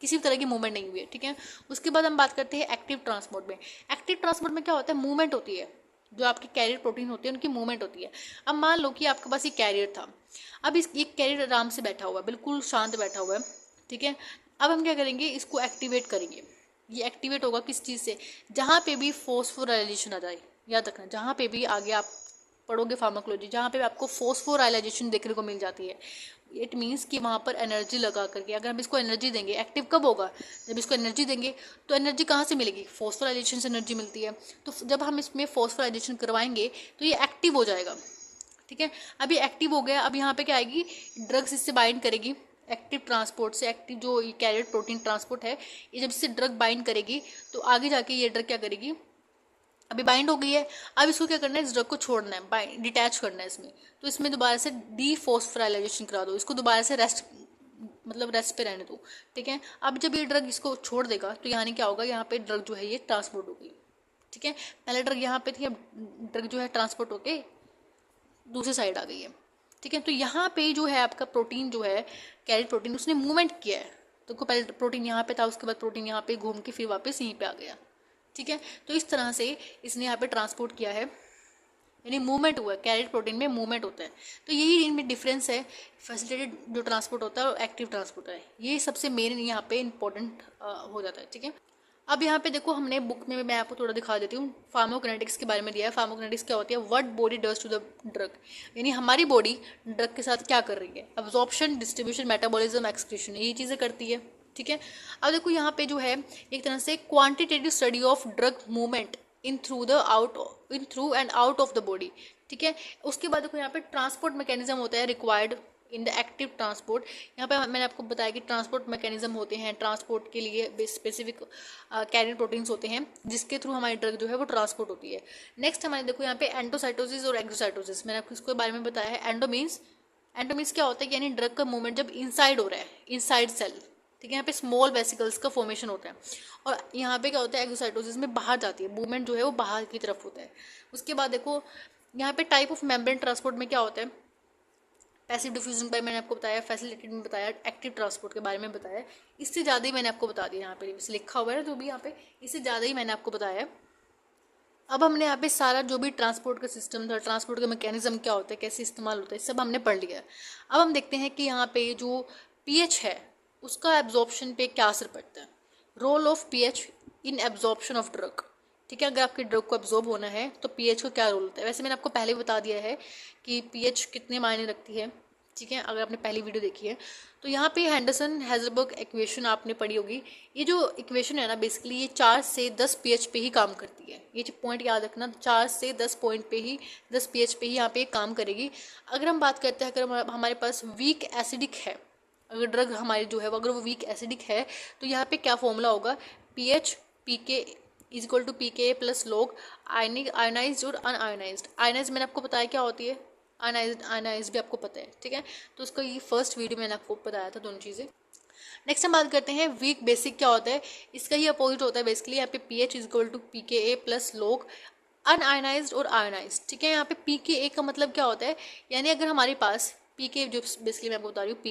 किसी भी तरह की मूवमेंट नहीं हुई है। ठीक है, उसके बाद हम बात करते हैं एक्टिव ट्रांसपोर्ट में। एक्टिव ट्रांसपोर्ट में क्या होता है, मूवमेंट होती है, जो आपके कैरियर प्रोटीन होते हैं उनकी मूवमेंट होती है। अब मान लो कि आपके पास ये कैरियर था, अब इस एक कैरियर आराम से बैठा हुआ है, बिल्कुल शांत बैठा हुआ है। ठीक है, अब हम क्या करेंगे, इसको एक्टिवेट करेंगे। ये एक्टिवेट होगा किस चीज़ से, जहाँ पे भी फॉस्फोराइलेशन आ जाए, याद रखना, जहाँ पे भी आगे आप पढ़ोगे फार्माकोलॉजी, जहाँ पे आपको फॉस्फोराइलेशन देखने को मिल जाती है, इट मीन्स कि वहाँ पर एनर्जी लगा करके, अगर हम इसको एनर्जी देंगे, एक्टिव कब होगा, जब इसको एनर्जी देंगे, तो एनर्जी कहाँ से मिलेगी, फॉस्फोराइलेशन से एनर्जी मिलती है। तो जब हम इसमें फॉस्फोराइलेशन करवाएंगे तो ये एक्टिव हो जाएगा। ठीक है, अब ये एक्टिव हो गया, अब यहाँ पे क्या आएगी, ड्रग्स इससे बाइंड करेगी, एक्टिव ट्रांसपोर्ट से, एक्टिव जो ये कैरियर प्रोटीन ट्रांसपोर्ट है, ये जब इससे ड्रग बाइंड करेगी तो आगे जाके ये ड्रग क्या करेगी, अभी बाइंड हो गई है, अब इसको क्या करना है, इस ड्रग को छोड़ना है, डिटैच करना है इसमें, तो इसमें दोबारा से डीफॉस्फोराइलेशन करा दो, इसको दोबारा से रेस्ट पे रहने दो। ठीक है, अब जब ये ड्रग इसको छोड़ देगा तो यानी क्या होगा, यहाँ पे ड्रग जो है ये ट्रांसपोर्ट हो गई। ठीक है, पहले ड्रग यहाँ पे थी, अब ड्रग जो है ट्रांसपोर्ट होके दूसरी साइड आ गई है। ठीक है, तो यहाँ पे जो है आपका प्रोटीन जो है कैरियर प्रोटीन, उसने मूवमेंट किया है, तो पहले प्रोटीन यहाँ पे था, उसके बाद प्रोटीन यहाँ पे घूम के फिर वापस यहीं पे आ गया। ठीक है, तो इस तरह से इसने यहाँ पे ट्रांसपोर्ट किया है, यानी मूवमेंट हुआ है, कैरियर प्रोटीन में मूवमेंट होता है। तो यही इनमें डिफरेंस है, फैसिलिटेटेड जो ट्रांसपोर्ट होता है और एक्टिव ट्रांसपोर्ट है, ये सबसे मेन यहाँ पे इंपॉर्टेंट हो जाता है। ठीक है, अब यहाँ पे देखो, हमने बुक में मैं आपको थोड़ा दिखा देती हूँ, फार्माकोकिनेटिक्स के बारे में दिया है। फार्माकोकिनेटिक्स क्या होती है, what body does to the drug, यानी हमारी बॉडी ड्रग के साथ क्या कर रही है, अब्जॉर्प्शन, डिस्ट्रीब्यूशन, मेटाबॉलिज्म, एक्सक्रीशन, यही चीज़ें करती है। ठीक है, अब देखो यहाँ पे जो है एक तरह से quantitative study of drug movement in through and out of the body. ठीक है, उसके बाद देखो यहाँ पे ट्रांसपोर्ट मैकेनिज्म होता है required in the active transport. यहाँ पे मैंने आपको बताया कि ट्रांसपोर्ट मैकेनिज्म होते हैं, ट्रांसपोर्ट के लिए स्पेसिफिक कैरियर प्रोटीन्स होते हैं जिसके थ्रू हमारी ड्रग जो है वो ट्रांसपोर्ट होती है। नेक्स्ट हमारे देखो यहाँ पे एंडोसाइटोसिस और एक्सोसाइटोसिस, मैंने आपको इसके बारे में बताया है। एंडोमीन्स क्या होता है, यानी ड्रग का मूवमेंट जब इनसाइड हो रहा है, इनसाइड सेल। ठीक है, यहाँ पे स्मॉल वेसिकल्स का फॉर्मेशन होता है, और यहाँ पे क्या होता है, एक्सोसाइटोसिस में बाहर जाती है, मूवमेंट जो है वो बाहर की तरफ होता है। उसके बाद देखो यहाँ पे टाइप ऑफ मेम्ब्रेन ट्रांसपोर्ट में क्या होता है, पैसिव डिफ्यूजन पर मैंने आपको बताया, फैसिलिटेटेड में बताया, एक्टिव ट्रांसपोर्ट के बारे में बताया, इससे ज़्यादा ही मैंने आपको बता दिया, यहाँ पे लिखा हुआ है जो भी यहाँ पे, इससे ज़्यादा ही मैंने आपको बताया। अब हमने यहाँ पे सारा जो भी ट्रांसपोर्ट का सिस्टम था, ट्रांसपोर्ट का मैकेनिज्म क्या होता है, कैसे इस्तेमाल होता है, सब हमने पढ़ लिया है। अब हम देखते हैं कि यहाँ पे जो पीएच है उसका एब्जॉर्प्शन पे क्या असर पड़ता है, role of pH in absorption of drug. ठीक है, अगर आपके ड्रग को एब्जॉर्ब होना है तो पीएच का क्या रोल होता है। वैसे मैंने आपको पहले बता दिया है कि पीएच कितने मायने रखती है। ठीक है, अगर आपने पहली वीडियो देखी है तो यहाँ पे हेंडरसन हेजलबर्ग इक्वेशन आपने पढ़ी होगी। ये जो इक्वेशन है ना, बेसिकली ये 4 से 10 पीएच पे ही काम करती है। ये जो पॉइंट याद रखना, 4 से 10 पॉइंट पे ही, 10 पीएच पे ही यहाँ पे काम करेगी। अगर हम बात करते हैं, अगर हमारे पास वीक एसिडिक है, अगर ड्रग हमारी जो है अगर वो वीक एसिडिक है तो यहाँ पे क्या फॉर्मूला होगा, pH pK is equal to pK plus log ionized और अनआयनाइज्ड। आयनाइज्ड मैंने आपको बताया क्या होती है, आयनाइज्ड भी आपको पता है। ठीक है, तो उसका ये फर्स्ट वीडियो मैंने आपको बताया था दोनों चीज़ें। नेक्स्ट हम बात करते हैं वीक बेसिक क्या होता है, इसका ही अपोजिट होता है बेसिकली। यहाँ पे pH is equal to pK plus log unionized और आयनाइज्ड। ठीक है, यहाँ पे पीके का मतलब क्या होता है, यानी अगर हमारे पास पीके, जो बेसिकली मैं आपको बता रही हूँ,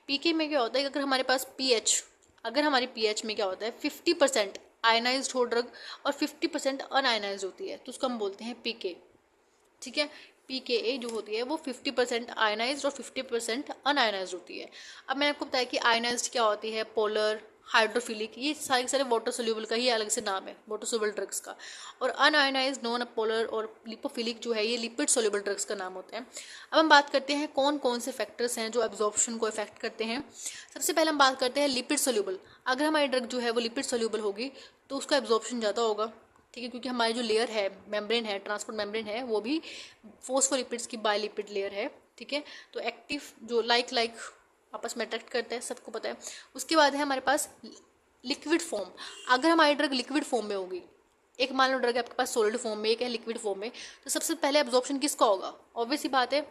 पीके में क्या होता है कि अगर हमारे पास पीएच अगर हमारी पीएच में क्या होता है 50% आयनाइज्ड हो ड्रग और 50% अनआयनाइज्ड होती है तो उसको हम बोलते हैं पीके। ठीक है, पीकेए जो होती है वो 50% आयनाइज्ड और 50% अनआयनाइज्ड होती है। अब मैंने आपको बताया कि आयनाइज्ड क्या होती है, पोलर, हाइड्रोफिलिक, ये सारे के सारे वाटर सोल्यूबल का ही अलग से नाम है, वाटर सोल्यूबल ड्रग्स का। और अनआयनाइज्ड, नॉन पोलर और लिपोफिलिक जो है ये लिपिड सोल्यूबल ड्रग्स का नाम होता है। अब हम बात करते हैं कौन कौन से फैक्टर्स हैं जो एब्जॉर्प्शन को इफेक्ट करते हैं। सबसे पहले हम बात करते हैं लिपिड सोल्यूबल। अगर हमारी ड्रग जो है वो लिपिड सोल्यूबल होगी तो उसका एब्जॉर्प्शन ज़्यादा होगा। ठीक है, क्योंकि हमारी जो लेयर है, मेम्ब्रेन है, ट्रांसपोर्ट मेम्ब्रेन है, वो भी फोस्फोलिपिड्स की बायलिपिड लेयर है। ठीक है, तो एक्टिव जो लाइक आपस में अट्रैक्ट करते हैं, सबको पता है। उसके बाद है हमारे पास लिक्विड फॉर्म। अगर हमारी ड्रग लिक्विड फॉर्म में होगी, एक मान लो ड्रग आपके पास सॉलिड फॉर्म में, एक है लिक्विड फॉर्म में, तो सबसे पहले एब्जॉर्प्शन किसका होगा? ऑब्वियस ही बात है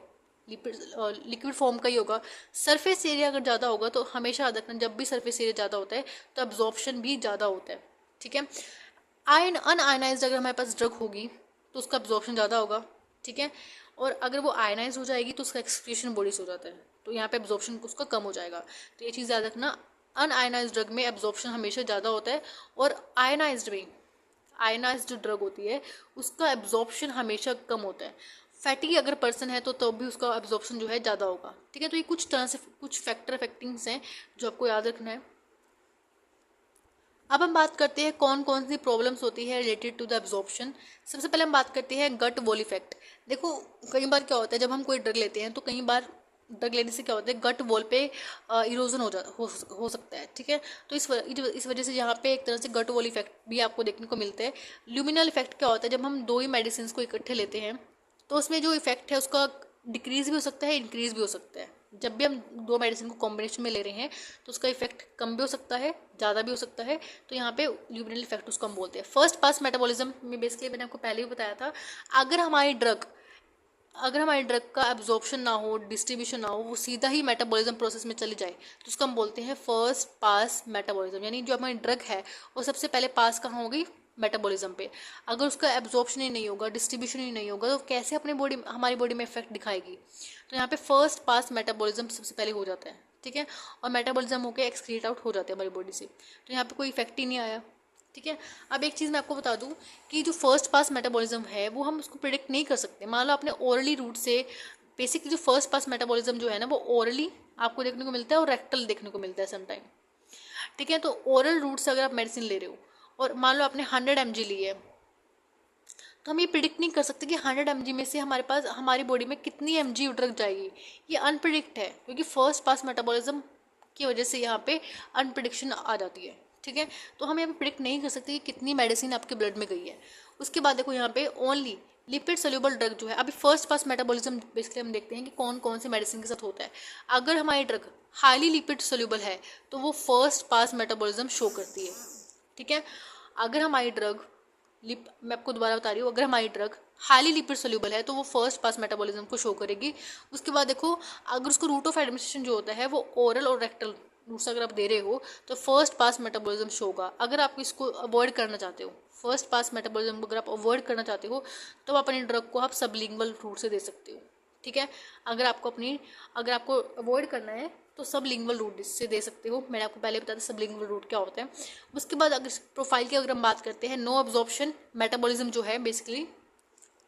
लिक्विड फॉर्म का ही होगा। सरफेस एरिया अगर ज़्यादा होगा तो हमेशा याद रखना, जब भी सरफेस एरिया ज़्यादा होता है तो एब्जॉर्प्शन भी ज़्यादा होता है। ठीक है, अनआयनाइज्ड अगर हमारे पास ड्रग होगी तो उसका एब्जॉर्प्शन ज़्यादा होगा। ठीक है, और अगर वो आयनाइज हो जाएगी तो उसका एक्सक्रीशन बॉडी से हो जाता है, तो यहाँ पे एब्जॉर्प्शन उसका कम हो जाएगा। तो ये चीज़ याद रखना, अनआयनाइज्ड ड्रग में एब्जॉर्प्शन हमेशा ज़्यादा होता है और आयनाइज्ड ड्रग होती है उसका एब्जॉर्प्शन हमेशा कम होता है। फैटी अगर पर्सन है तो भी उसका एब्जॉर्प्शन जो है ज़्यादा होगा। ठीक है, तो ये कुछ तरह से कुछ फैक्टर अफेक्टिंग्स हैं जो आपको याद रखना है। अब हम बात करते हैं कौन कौन सी प्रॉब्लम्स होती है रिलेटेड टू द एब्जॉर्प्शन। सबसे पहले हम बात करते हैं गट वॉल इफेक्ट। देखो कई बार क्या होता है, जब हम कोई ड्रग लेते हैं तो कई बार ड्रग लेने से क्या होता है, गट वॉल पे इरोजन हो सकता है। ठीक है, तो इस वजह से यहाँ पे एक तरह से गट वॉल इफेक्ट भी आपको देखने को मिलता है। ल्यूमिनल इफेक्ट क्या होता है, जब हम दो ही मेडिसिन को इकट्ठे लेते हैं तो उसमें जो इफेक्ट है उसका डिक्रीज भी हो सकता है, इंक्रीज भी हो सकता है। जब भी हम दो मेडिसिन को कॉम्बिनेशन में ले रहे हैं तो उसका इफेक्ट कम भी हो सकता है, ज़्यादा भी हो सकता है, तो यहाँ पे ल्यूमिनल इफेक्ट उसको हम बोलते हैं। फर्स्ट पास मेटाबॉलिज्म में बेसिकली मैंने आपको पहले भी बताया था, अगर हमारी ड्रग का एब्जॉर्प्शन ना हो, डिस्ट्रीब्यूशन ना हो, वो सीधा ही मेटाबॉलिज्म प्रोसेस में चली जाए तो उसको हम बोलते हैं फर्स्ट पास मेटाबॉलिज्म। यानी जो हमारी ड्रग है वो सबसे पहले पास कहाँ होगी, मेटाबॉलिज्म पे। अगर उसका एब्जॉर्प्शन ही नहीं होगा, डिस्ट्रीब्यूशन ही नहीं होगा, तो कैसे हमारी बॉडी में इफेक्ट दिखाएगी। तो यहाँ पे फर्स्ट पास मेटाबॉलिज्म सबसे पहले हो जाता है। ठीक है, और मेटाबॉलिज्म होकर एक्सक्रीट आउट हो जाते हैं हमारी बॉडी से, तो यहाँ पे कोई इफेक्ट ही नहीं आया। ठीक है, अब एक चीज़ मैं आपको बता दूं कि जो फर्स्ट पास मेटाबॉलिज्म है वो हम उसको प्रिडिक्ट नहीं कर सकते। मान लो आपने ओरली रूट से, बेसिकली जो फर्स्ट पास मेटाबॉलिज्म जो है ना वो ओरली आपको देखने को मिलता है और रेक्टल देखने को मिलता है समटाइम। ठीक है, तो ओरल रूट से अगर आप मेडिसिन ले रहे हो और मान लो आपने 100 mg ली है, तो हम ये प्रिडिक्ट नहीं कर सकते कि 100 mg में से हमारे पास हमारी बॉडी में कितनी mg ड्रग जाएगी। ये अनप्रिडिक्ट है, क्योंकि फर्स्ट पास मेटाबॉलिज्म की वजह से यहाँ पे अनप्रिडिक्शन आ जाती है। ठीक है, तो हम यहाँ पे प्रिडिक्ट नहीं कर सकते कि कितनी मेडिसिन आपके ब्लड में गई है। उसके बाद देखो यहाँ पे ओनली लिपिड सोल्यूबल ड्रग जो है, अभी फर्स्ट पास मेटाबॉलिज्म बेसिकली हम देखते हैं कि कौन कौन से मेडिसिन के साथ होता है। अगर हमारी ड्रग हाईली लिपिड सोल्यूबल है तो वो फर्स्ट पास मेटाबॉलिज्म शो करती है। ठीक है, अगर हमारी ड्रग मैं आपको दोबारा बता रही हूँ, अगर हमारी ड्रग हाईली लिपिड सोल्यूबल है तो वो फर्स्ट पास मेटाबॉलिज्म को शो करेगी। उसके बाद देखो अगर उसको रूट ऑफ एडमिनिस्ट्रेशन जो होता है वो ओरल और रेक्टल रूट से अगर आप दे रहे हो तो फर्स्ट पास मेटाबॉलिज्म शो होगा। अगर आप इसको अवॉइड करना चाहते हो, फर्स्ट पास मेटाबॉलिज्म अगर आप अवॉइड करना चाहते हो तो आप अपनी ड्रग को आप सबलिंगुअल रूट से दे सकते हो। ठीक है, अगर आपको अवॉइड करना है तो सबलिंगुअल रूट से दे सकते हो। मैंने आपको पहले बताया था सबलिंगुअल रूट क्या होता है। उसके बाद अगर प्रोफाइल की अगर हम बात करते हैं, नो एब्जॉर्प्शन मेटाबॉलिज्म जो है बेसिकली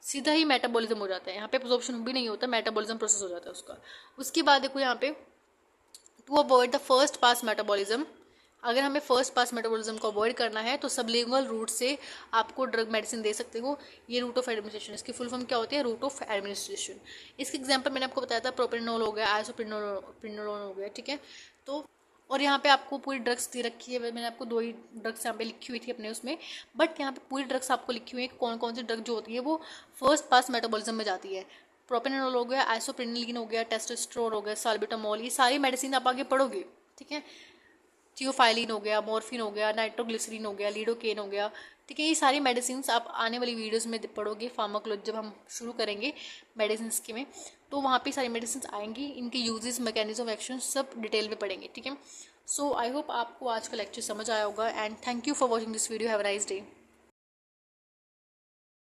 सीधा ही मेटाबॉलिज्म हो जाता है, यहाँ पे एब्जॉर्प्शन भी नहीं होता, मेटाबॉलिज्म प्रोसेस हो जाता है उसका। उसके बाद देखो यहाँ पे to avoid the first pass metabolism, अगर हमें फर्स्ट पास मेटाबॉलिज्म को अवॉइड करना है तो सबलिंगुअल रूट से आपको ड्रग मेडिसिन दे सकते हो। ये रूट ऑफ एडमिनिस्ट्रेशन, इसकी फुल फॉर्म क्या होती है, रूट ऑफ एडमिनिस्ट्रेशन। इसके एग्जांपल मैंने आपको बताया था, प्रोप्रेनोल हो गया, आइसोप्रेनोलोन हो गया। ठीक है, तो और यहाँ पे आपको पूरी ड्रग्स दे रखी है, मैंने आपको 2 ही ड्रग्स यहाँ पे लिखी हुई थी अपने उसमें, बट यहाँ पे पूरी ड्रग्स आपको लिखी हुई है कौन कौन सी ड्रग जो होती है वो फर्स्ट पास मेटाबॉलिज्म में जाती है। प्रोपेनोल हो गया, आइसोप्रेनिलिन हो गया, टेस्टोस्टेरोन हो गया, साल्बिटामोल, ये सारी मेडिसिन आप आगे पढ़ोगे। ठीक है, थियोफाइलिन हो गया, मॉर्फिन हो गया, नाइट्रोग्लिसरीन हो गया, लीडोकेन हो गया। ठीक है, ये सारी मेडिसिन आप आने वाली वीडियोस में पढ़ोगे, फार्माकोलॉजी जब हम शुरू करेंगे मेडिसिन के में तो वहाँ पे सारी मेडिसिन आएंगी, इनके यूजेस, मैकेनिज्म ऑफ एक्शन सब डिटेल में पढ़ेंगे। ठीक है, सो आई होप आपको आज का लेक्चर समझ आया होगा and thank you for watching this video. Have a nice day.